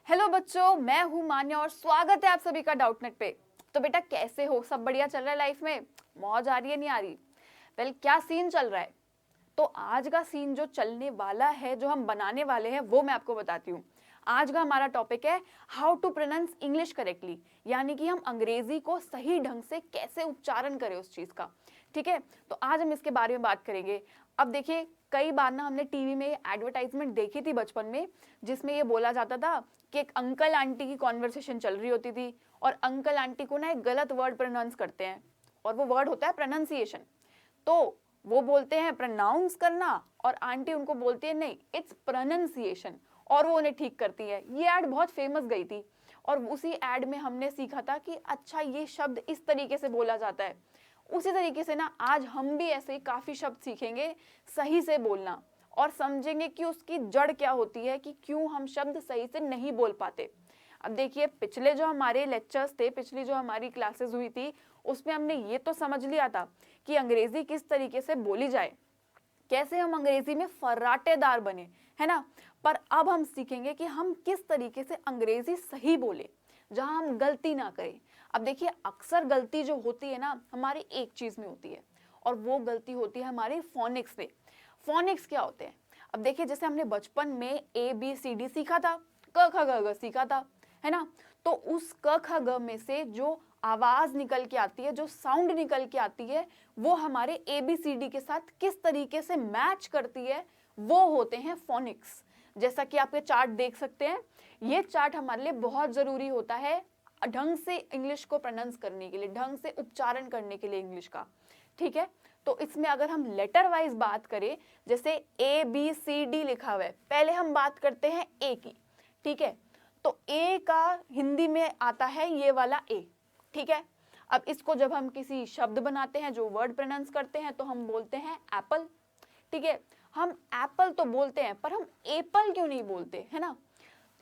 Hello बच्चों, मैं हूं मान्या और स्वागत है आप सभी का डाउटनेट पे। तो बेटा कैसे हो? सब बढ़िया चल रहा है लाइफ में? मौज आ रही है नहीं आ रही? वेल, क्या सीन चल रहा है? तो आज का सीन जो चलने वाला है, जो हम बनाने वाले हैं, वो मैं आपको बताती हूँ। आज का हमारा टॉपिक है how to pronounce English correctly, यानी कि हम अंग्रेजी को सही ढंग से कैसे उच्चारण करें उस चीज का। ठीक है, तो आज हम इसके बारे में बात करेंगे। अब देखिए, कई बार ना हमने टीवी में एडवर्टाइजमेंट देखी थी बचपन में, जिसमें ये बोला जाता था कि एक अंकल आंटी की कॉन्वर्सेशन चल रही होती थी और अंकल आंटी को ना एक गलत वर्ड प्रोनाउंस करते हैं, और वो वर्ड होता है प्रोनाउंसिएशन। तो वो बोलते हैं प्रोनाउंस करना और आंटी उनको बोलती है नहीं, इट्स प्रोनाउंसिएशन, और वो उन्हें ठीक करती है। ये ऐड बहुत फेमस गई थी और उसी ऐड में हमने सीखा था कि अच्छा ये शब्द इस तरीके से बोला जाता है। उसी तरीके से ना आज हम भी ऐसे काफी शब्द सीखेंगे सही से बोलना, और समझेंगे कि उसकी जड़ क्या होती है, कि क्यों हम शब्द सही से नहीं बोल पाते। अब देखिए, पिछले जो हमारे लेक्चर्स थे, पिछली जो हमारी क्लासेस हुई थी, उसमें हमने ये तो समझ लिया था कि अंग्रेजी किस तरीके से बोली जाए, कैसे हम अंग्रेजी में फर्राटेदार बने, है ना। पर अब हम सीखेंगे कि हम किस तरीके से अंग्रेजी सही बोले, जहां हम गलती ना करें। अब देखिए, अक्सर गलती जो होती है ना, हमारी एक चीज में होती है, और वो गलती होती है हमारी फोनिक्स में। फोनिक्स क्या होते हैं? अब देखिए, जैसे हमने बचपन में ABCD सीखा था, क ख ग घ सीखा था, है ना। तो उस क ख ग में से जो आवाज निकल के आती है, जो साउंड निकल के आती है, वो हमारे ABCD के साथ किस तरीके से मैच करती है, वो होते हैं फोनिक्स। जैसा कि आप ये चार्ट देख सकते हैं, ये चार्ट हमारे लिए बहुत जरूरी होता है ढंग से इंग्लिश को प्रोनाउंस करने के लिए, ढंग से उच्चारण करने के लिए इंग्लिश का। ठीक है, तो इसमें अगर हम लेटर वाइज बात करें, जैसे ABCD लिखा हुआ है, पहले हम बात करते हैं ए की। ठीक है, तो ए का हिंदी में आता है ये वाला ए। ठीक है, अब इसको जब हम किसी शब्द बनाते हैं, जो वर्ड प्रोनाउंस करते हैं, तो हम बोलते हैं एप्पल। ठीक है, हम एप्पल तो बोलते हैं, पर हम एप्पल क्यों नहीं बोलते, है ना।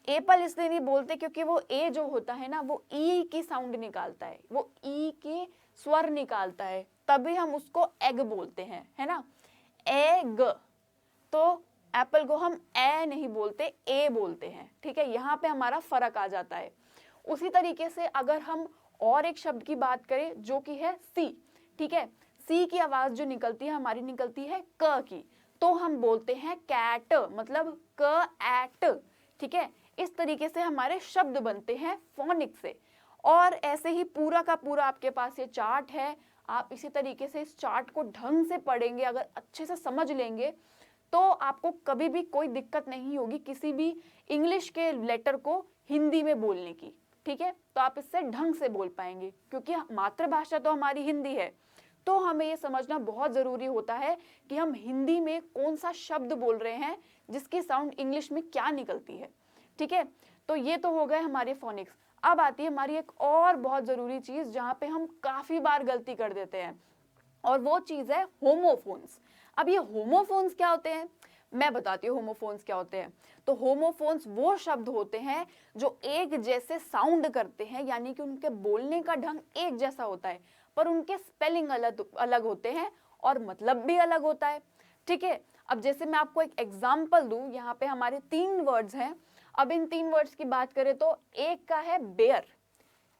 एप्पल इसलिए नहीं बोलते क्योंकि वो ए जो होता है ना, वो ई की साउंड निकालता है, वो ई के स्वर निकालता है, तभी हम उसको एग बोलते हैं, है ना, एग। तो एप्पल को हम ए नहीं बोलते, ए बोलते हैं। ठीक है, यहाँ पे हमारा फर्क आ जाता है। उसी तरीके से अगर हम और एक शब्द की बात करें, जो कि है सी। ठीक है, सी की आवाज जो निकलती है हमारी, निकलती है क की, तो हम बोलते हैं कैट, मतलब क एट। ठीक है, इस तरीके से हमारे शब्द बनते हैं फोनिक से। और ऐसे ही पूरा का पूरा आपके पास ये चार्ट है, आप इसी तरीके से इस चार्ट को ढंग से पढ़ेंगे, अगर अच्छे से समझ लेंगे, तो आपको कभी भी कोई दिक्कत नहीं होगी किसी भी इंग्लिश के लेटर को हिंदी में बोलने की। ठीक है, तो आप इससे ढंग से बोल पाएंगे, क्योंकि मातृभाषा तो हमारी हिंदी है। तो हमें ये समझना बहुत जरूरी होता है कि हम हिंदी में कौन सा शब्द बोल रहे हैं, जिसकी साउंड इंग्लिश में क्या निकलती है। ठीक है, तो ये तो हो गए हमारे फोनिक्स। अब आती है हमारी एक और बहुत जरूरी चीज, जहां पे हम काफी बार गलती कर देते हैं, और वो चीज है होमोफोन्स। अब ये होमोफोन्स क्या होते हैं, मैं बताती हूँ होमोफोन्स क्या होते हैं। तो होमोफोन्स वो शब्द होते हैं जो एक जैसे साउंड करते हैं, यानी कि उनके बोलने का ढंग एक जैसा होता है, पर उनके स्पेलिंग अलग अलग होते हैं और मतलब भी अलग होता है। ठीक है, अब जैसे मैं आपको एक एग्जाम्पल दूं, यहाँ पे हमारे 3 वर्ड्स हैं। अब इन 3 वर्ड्स की बात करें तो एक का है बेयर,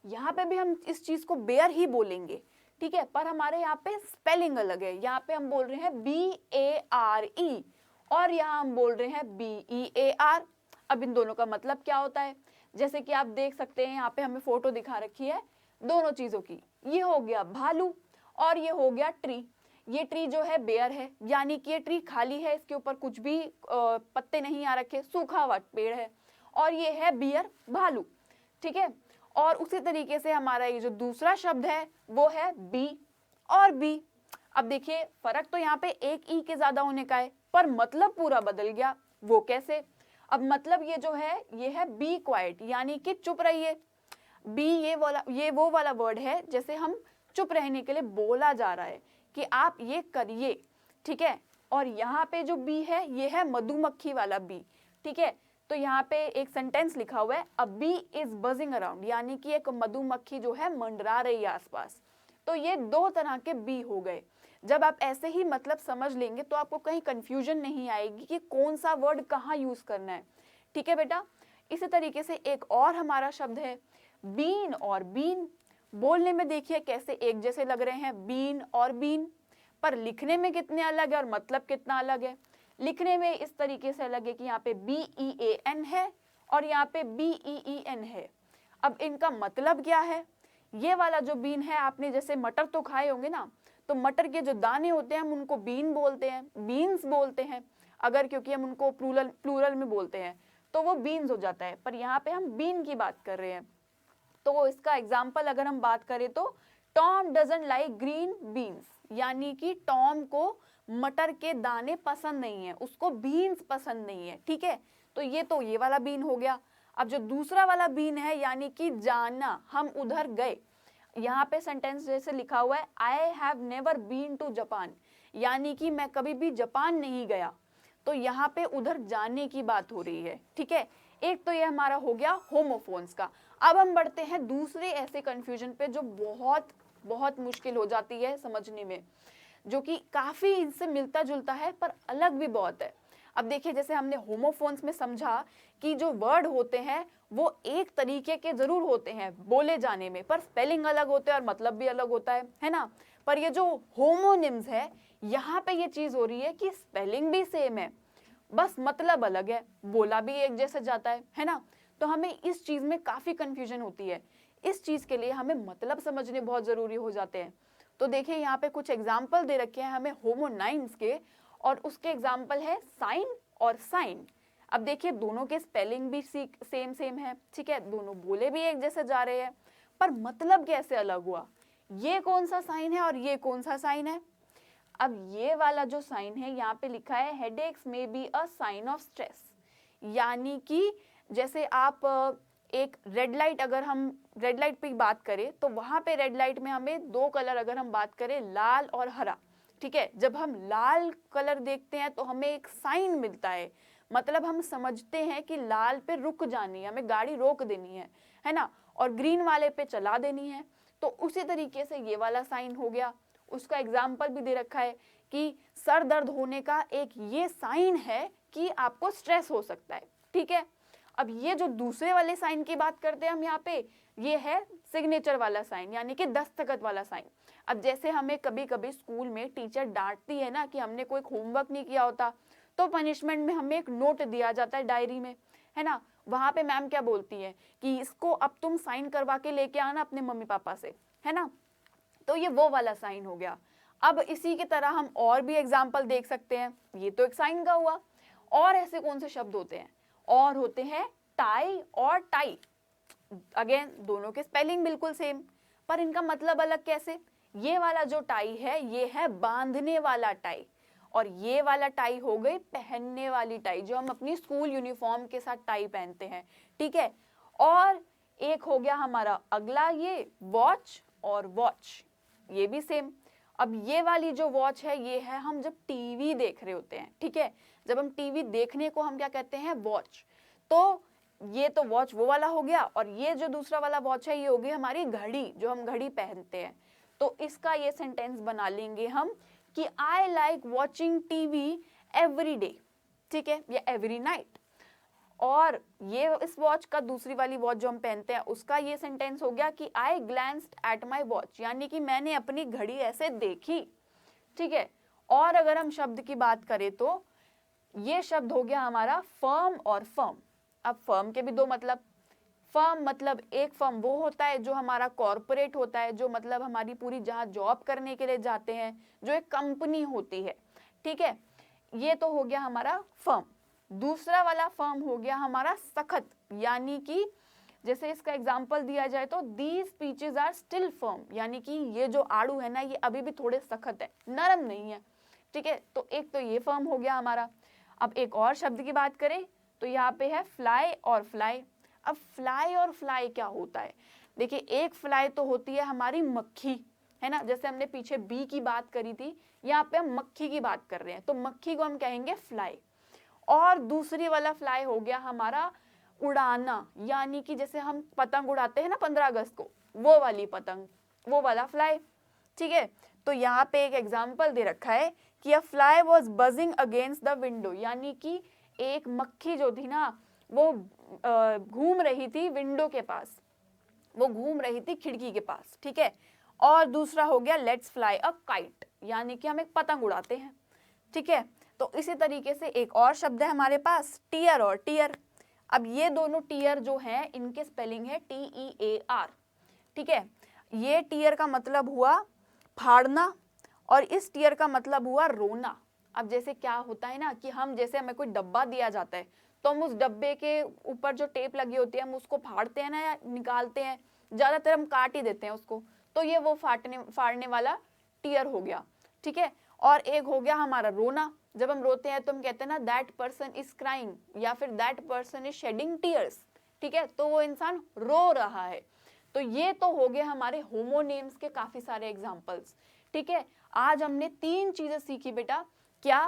यहाँ पे भी हम इस चीज को बेयर ही बोलेंगे। ठीक है, पर हमारे यहाँ पे स्पेलिंग अलग है, यहाँ पे हम बोल रहे हैं BARE और यहाँ हम बोल रहे हैं BEAR। अब इन दोनों का मतलब क्या होता है, जैसे कि आप देख सकते हैं, यहाँ पे हमें फोटो दिखा रखी है दोनों चीजों की। ये हो गया भालू और ये हो गया ट्री। ये ट्री जो है बेयर है, यानी कि ये ट्री खाली है, इसके ऊपर कुछ भी पत्ते नहीं आ रखे, सूखा हुआ पेड़ है। और ये है बियर, भालू। ठीक है, और उसी तरीके से हमारा ये जो दूसरा शब्द है वो है बी और बी। अब देखिए, फर्क तो यहाँ पे एक ई के ज्यादा होने का है, पर मतलब पूरा बदल गया। वो कैसे? अब मतलब ये जो है, ये है बी क्वाइट, यानी कि चुप रहिए। बी ये वो वाला वर्ड है, जैसे हम चुप रहने के लिए बोला जा रहा है कि आप ये करिए। ठीक है, और यहाँ पे जो बी है, ये है मधुमक्खी वाला बी। ठीक है, तो यहाँ पे एक सेंटेंस लिखा हुआ है, अ बी इज बजिंग अराउंड, यानी कि एक मधुमक्खी जो है मंडरा रही है आसपास। तो ये 2 तरह के बी हो गए। जब आप ऐसे ही मतलब समझ लेंगे तो आपको कहीं कंफ्यूजन नहीं आएगी कि कौन सा वर्ड कहाँ यूज करना है। ठीक है बेटा, इसी तरीके से एक और हमारा शब्द है बीन और बीन। बोलने में देखिए कैसे एक जैसे लग रहे हैं बीन और बीन, पर लिखने में कितने अलग है और मतलब कितना अलग है। लिखने में इस तरीके से अलग है कि यहाँ पे BEAN है और यहाँ पे BEEN है। अब इनका मतलब क्या है? ये वाला जो बीन है, आपने जैसे मटर तो खाए होंगे ना, तो मटर के जो दाने होते हैं हम उनको बीन बोलते हैं, बीन्स बोलते हैं। अगर क्योंकि हम उनको प्लूरल में बोलते हैं तो वो बीन्स हो जाता है, पर यहाँ पे हम बीन की बात कर रहे हैं। तो इसका एग्जाम्पल अगर हम बात करें तो Tom doesn't like green beans, यानी कि टॉम को मटर के दाने पसंद नहीं है, उसको बीन्स पसंद नहीं है। ठीक है, तो ये वाला बीन हो गया। अब जो दूसरा वाला बीन है यानी कि जाना, हम उधर गए। यहाँ पे सेंटेंस जैसे लिखा हुआ है I have never been to Japan, यानी कि मैं कभी भी जापान नहीं गया। तो यहाँ पे उधर जाने की बात हो रही है। ठीक है, एक तो ये हमारा हो गया होमोफोन्स का। अब हम बढ़ते हैं दूसरे ऐसे कंफ्यूजन पे जो बहुत बहुत मुश्किल हो जाती है समझने में, जो कि काफी इनसे मिलता जुलता है पर अलग भी बहुत है। अब देखिए, जैसे हमने होमोफोन्स में समझा कि जो वर्ड होते हैं वो एक तरीके के जरूर होते हैं बोले जाने में, पर स्पेलिंग अलग होते हैं और मतलब भी अलग होता है ना। पर ये जो होमोनिम्स है, यहाँ पे ये चीज हो रही है कि स्पेलिंग भी सेम है, बस मतलब अलग है, बोला भी एक जैसे जाता है ना। तो हमें इस चीज में काफी कंफ्यूजन होती है। इस चीज के लिए हमें मतलब समझने बहुत जरूरी हो जाते हैं। तो देखिए, यहाँ पे कुछ एग्जाम्पल दे रखे हैं हमें होमोनाइम्स के, और उसके एग्जाम्पल है साइन और साइन। अब देखिए, दोनों के स्पेलिंग भी सेम है। ठीक है, दोनों बोले भी एक जैसे जा रहे हैं, पर मतलब कैसे अलग हुआ? ये कौन सा साइन है और ये कौन सा साइन है? अब ये वाला जो साइन है यहाँ पे लिखा है हेडेक्स में be a sign of stress, यानी कि जैसे आप एक रेड लाइट, अगर हम रेड लाइट पे बात करें तो वहां पे रेड लाइट में हमें दो कलर, अगर हम बात करें लाल और हरा। ठीक है, जब हम लाल कलर देखते हैं तो हमें एक साइन मिलता है, मतलब हम समझते हैं कि लाल पे रुक जानी है, हमें गाड़ी रोक देनी है ना, और ग्रीन वाले पे चला देनी है। तो उसी तरीके से ये वाला साइन हो गया। उसका एग्जाम्पल भी दे रखा है कि सर दर्द होने का एक ये साइन है कि आपको स्ट्रेस हो सकता है। ठीक है, अब ये जो दूसरे वाले साइन की बात करते हैं हम यहाँ पे, ये है सिग्नेचर वाला साइन, यानी कि दस्तखत वाला साइन। अब जैसे हमें कभी कभी स्कूल में टीचर डांटती है ना कि हमने कोई होमवर्क नहीं किया होता, तो पनिशमेंट में हमें एक नोट दिया जाता है डायरी में, है ना। वहां पे मैम क्या बोलती है कि इसको अब तुम साइन करवा के लेके आना अपने मम्मी पापा से, है ना। तो ये वो वाला साइन हो गया। अब इसी की तरह हम और भी एग्जाम्पल देख सकते हैं। ये तो एक साइन का हुआ। और ऐसे कौन से शब्द होते हैं? और होते हैं टाई और टाई। अगेन दोनों के स्पेलिंग बिल्कुल सेम, पर इनका मतलब अलग कैसे? ये वाला जो टाई है ये है बांधने वाला टाई, और ये वाला टाई हो गई पहनने वाली टाई, जो हम अपनी स्कूल यूनिफॉर्म के साथ टाई पहनते हैं। ठीक है, और एक हो गया हमारा अगला ये वॉच और वॉच, ये भी सेम। अब ये वाली जो वॉच है ये है हम जब टीवी देख रहे होते हैं। ठीक है, जब हम टीवी देखने को हम क्या कहते हैं? वॉच। तो ये तो वॉच वो वाला हो गया, और ये जो दूसरा वाला वॉच है ये होगी हमारी घड़ी, जो हम घड़ी पहनते हैं। तो इसका ये सेंटेंस बना लेंगे हम कि I like watching TV every day. ठीक है, या एवरी नाइट। और ये इस वॉच का, दूसरी वाली वॉच जो हम पहनते हैं, उसका ये सेंटेंस हो गया कि आई ग्लैंस्ड एट माई वॉच, यानी कि मैंने अपनी घड़ी ऐसे देखी। ठीक है, और अगर हम शब्द की बात करें तो ये शब्द हो गया हमारा फर्म और फर्म। अब फर्म के भी दो मतलब। फर्म मतलब एक फर्म वो होता है जो हमारा कॉर्पोरेट होता है, जो मतलब हमारी पूरी जहाँ जॉब करने के लिए जाते हैं, जो एक कंपनी होती है। ठीक है, ये तो हो गया हमारा फर्म। दूसरा वाला फर्म हो गया हमारा सख्त, यानी कि जैसे इसका एग्जाम्पल दिया जाए तो these peaches are still firm, यानी कि ये जो आड़ू है ना ये अभी भी थोड़े सख्त है, नरम नहीं है। ठीक है, तो एक तो ये फर्म हो गया हमारा। अब एक और शब्द की बात करें तो यहाँ पे है फ्लाई और फ्लाई। अब फ्लाई और फ्लाई क्या होता है? देखिए, एक फ्लाई तो होती है हमारी मक्खी, है ना, जैसे हमने पीछे बी की बात करी थी, यहाँ पे हम मक्खी की बात कर रहे हैं, तो मक्खी को हम कहेंगे फ्लाई। और दूसरी वाला फ्लाई हो गया हमारा उड़ाना, यानी कि जैसे हम पतंग उड़ाते हैं ना 15 अगस्त को, वो वाली पतंग, वो वाला फ्लाई। ठीक है, तो यहाँ पे एक एग्जाम्पल दे रखा है कि अ fly was buzzing against the window, यानी कि एक मक्खी जो थी ना वो घूम रही थी विंडो के पास, वो घूम रही थी खिड़की के पास, ठीक है। और दूसरा हो गया लेट्स फ्लाई अ काइट, यानी कि हम एक पतंग उड़ाते हैं, ठीक है। तो इसी तरीके से एक और शब्द है हमारे पास टीयर और टीयर। अब ये दोनों टीयर जो हैं इनके स्पेलिंग है TEAR, ठीक है। ये टीयर का मतलब हुआ फाड़ना और इस टीयर का मतलब हुआ रोना। अब जैसे क्या होता है ना कि हम जैसे हमें कोई डब्बा दिया जाता है तो हम उस डब्बे के ऊपर जो टेप लगी होती है हम उसको फाड़ते हैं ना या निकालते हैं, ज्यादातर हम काट ही देते हैं उसको, तो ये वो फाड़ने वाला टीयर हो गया, ठीक है। और एक हो गया हमारा रोना, जब हम रोते हैं तो हम कहते हैं ना दैट पर्सन इज क्राइंग या फिर that person is shedding tears, ठीक है, तो वो इंसान रो रहा है। तो ये तो हो गए हमारे होमोनेम्स के काफी सारे एग्जांपल्स, ठीक है। आज हमने 3 चीजें सीखी बेटा। क्या?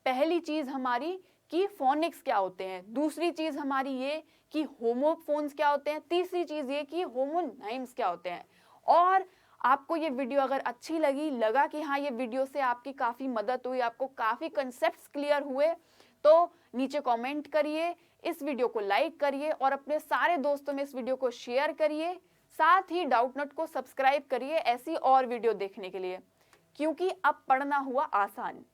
पहली चीज हमारी कि फोनिक्स क्या होते हैं, दूसरी चीज हमारी ये कि होमोफोन्स क्या होते हैं, तीसरी चीज ये कि होमोनाइम्स क्या होते हैं। और आपको ये वीडियो अगर अच्छी लगा कि हाँ ये वीडियो से आपकी काफी मदद हुई, आपको काफी कंसेप्ट्स क्लियर हुए, तो नीचे कमेंट करिए, इस वीडियो को लाइक करिए और अपने सारे दोस्तों में इस वीडियो को शेयर करिए। साथ ही डाउटनट को सब्सक्राइब करिए ऐसी और वीडियो देखने के लिए, क्योंकि अब पढ़ना हुआ आसान।